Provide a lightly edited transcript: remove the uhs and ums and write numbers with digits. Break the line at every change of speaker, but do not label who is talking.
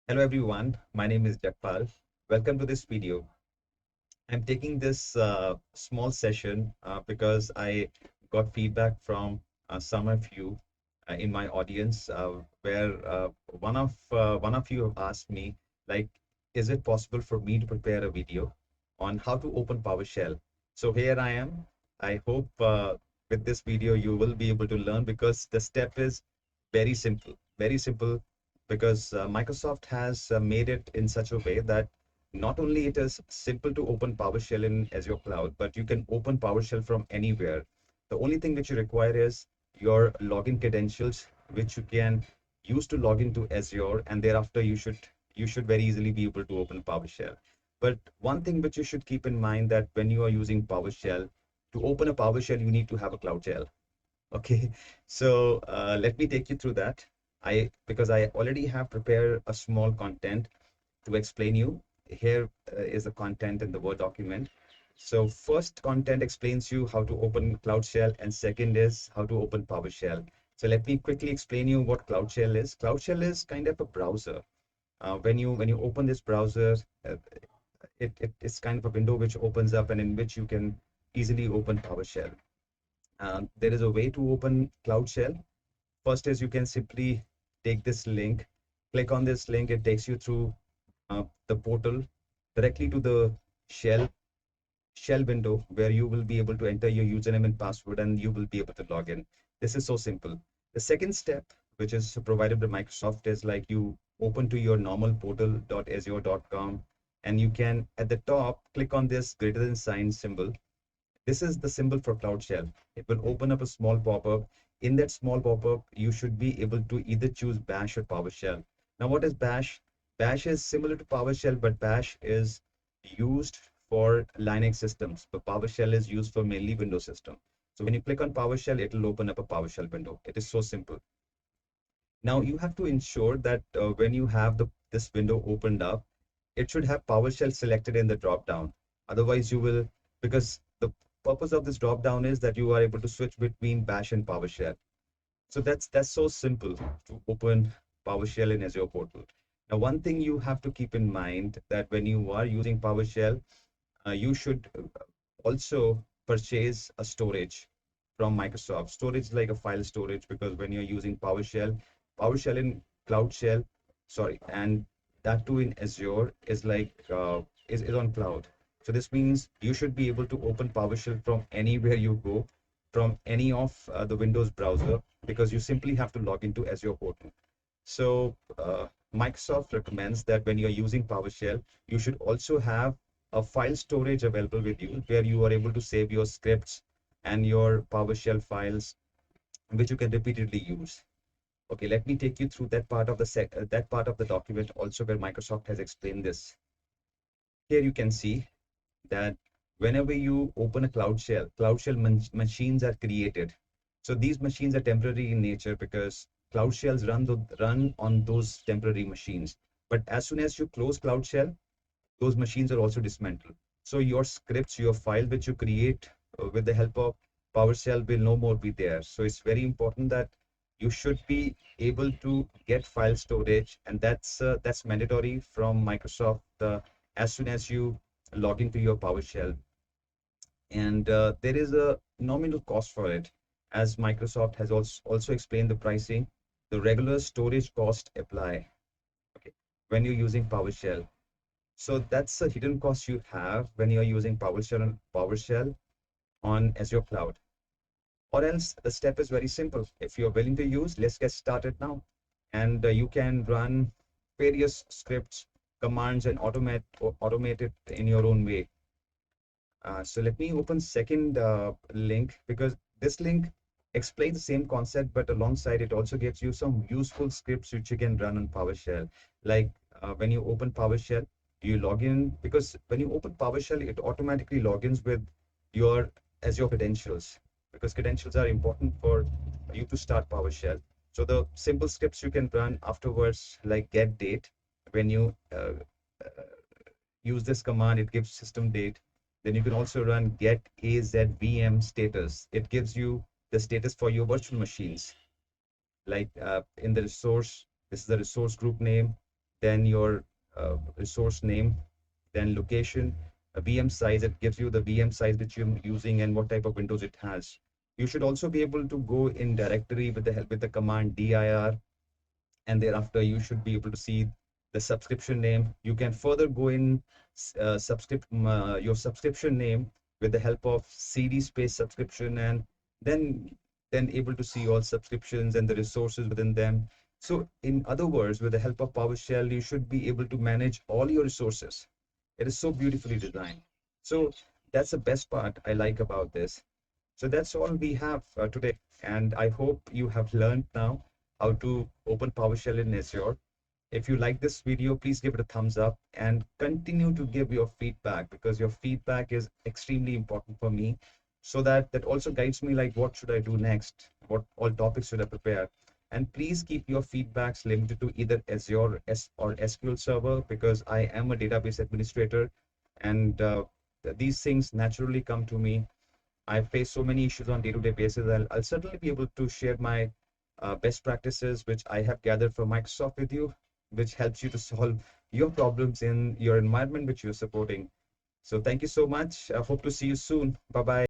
Hello everyone, my name is Jakpal. Welcome to this video. I'm taking this small session because I got feedback from some of you in my audience where one of you have asked me, like, is it possible for me to prepare a video on how to open PowerShell? So here I am. I hope with this video you will be able to learn because the step is very simple because Microsoft has made it in such a way that not only it is simple to open PowerShell in Azure Cloud, but you can open PowerShell from anywhere. The only thing which you require is your login credentials, which you can use to log into Azure, and thereafter you should very easily be able to open PowerShell. But one thing which you should keep in mind that when you are using PowerShell, to open a PowerShell, you need to have a Cloud Shell. Okay, so let me take you through that. Because I already have prepared a small content to explain you. Here is the content in the Word document. So first content explains you how to open Cloud Shell, and second is how to open PowerShell. So let me quickly explain you what Cloud Shell is. Cloud Shell is kind of a browser. When you open this browser, uh, it's kind of a window which opens up and in which you can easily open PowerShell. There is a way to open Cloud Shell. First is you can simply take this link, click on this link, it takes you through the portal directly to the shell shell window where you will be able to enter your username and password and you will be able to log in. This is so simple. The second step, which is provided by Microsoft, is like you open to your normal portal.azure.com and you can at the top click on this greater than sign symbol. This is the symbol for Cloud Shell. It will open up a small pop-up. In that small pop-up, you should be able to either choose Bash or PowerShell. Now, what is Bash? Bash is similar to PowerShell, but Bash is used for Linux systems, but PowerShell is used for mainly Windows system. So when you click on PowerShell, it will open up a PowerShell window. It is so simple. Now you have to ensure that when you have this window opened up, it should have PowerShell selected in the drop down. Otherwise, you will, because the purpose of this drop down is that you are able to switch between Bash and PowerShell. So that's so simple to open PowerShell in Azure portal. Now, one thing you have to keep in mind that when you are using PowerShell, you should also purchase a storage from Microsoft. Storage like a file storage, because when you're using PowerShell in Cloud Shell, sorry, and that too in Azure is like is on cloud. So this means you should be able to open PowerShell from anywhere you go, from any of the Windows browser, because you simply have to log into Azure portal. So Microsoft recommends that when you're using PowerShell, you should also have a file storage available with you where you are able to save your scripts and your PowerShell files, which you can repeatedly use. Okay, let me take you through that part of that part of the document also where Microsoft has explained this. Here you can see that whenever you open a Cloud Shell machines are created. So these machines are temporary in nature because Cloud Shells run on those temporary machines. But as soon as you close Cloud Shell, those machines are also dismantled. So your scripts, your file which you create with the help of PowerShell will no more be there. So it's very important that you should be able to get file storage, and that's mandatory from Microsoft as soon as you log into your PowerShell. And there is a nominal cost for it, as Microsoft has also explained the pricing. The regular storage cost apply. Okay, when you're using PowerShell. So that's a hidden cost you have when you're using PowerShell on Azure Cloud. Or else the step is very simple. If you're willing to use, let's get started now. And you can run various scripts, commands, and automate it in your own way. So let me open second link, because this link explains the same concept, but alongside it also gives you some useful scripts which you can run on PowerShell. Like when you open PowerShell, you log in, because when you open PowerShell, it automatically logins with your Azure credentials, because credentials are important for you to start PowerShell. So the simple scripts you can run afterwards, like get date, when you use this command, it gives system date. Then you can also run get azvm status. It gives you the status for your virtual machines. Like in the resource, this is the resource group name. then your resource name, then location, a VM size. It gives you the VM size which you're using and what type of windows it has. You should also be able to go in directory with the help with the command dir, and thereafter you should be able to see the subscription name. You can further go in your subscription name with the help of cd space subscription, and then able to see all subscriptions and the resources within them. So in other words, with the help of PowerShell, you should be able to manage all your resources. It is so beautifully designed. So that's the best part I like about this. So that's all we have today. And I hope you have learned now how to open PowerShell in Azure. If you like this video, please give it a thumbs up and continue to give your feedback, because your feedback is extremely important for me. So that also guides me, like what should I do next? What all topics should I prepare? And please keep your feedbacks limited to either Azure or SQL Server, because I am a database administrator, and these things naturally come to me. I face so many issues on day-to-day basis. I'll certainly be able to share my best practices, which I have gathered from Microsoft with you, which helps you to solve your problems in your environment which you're supporting. So thank you so much. I hope to see you soon. Bye bye.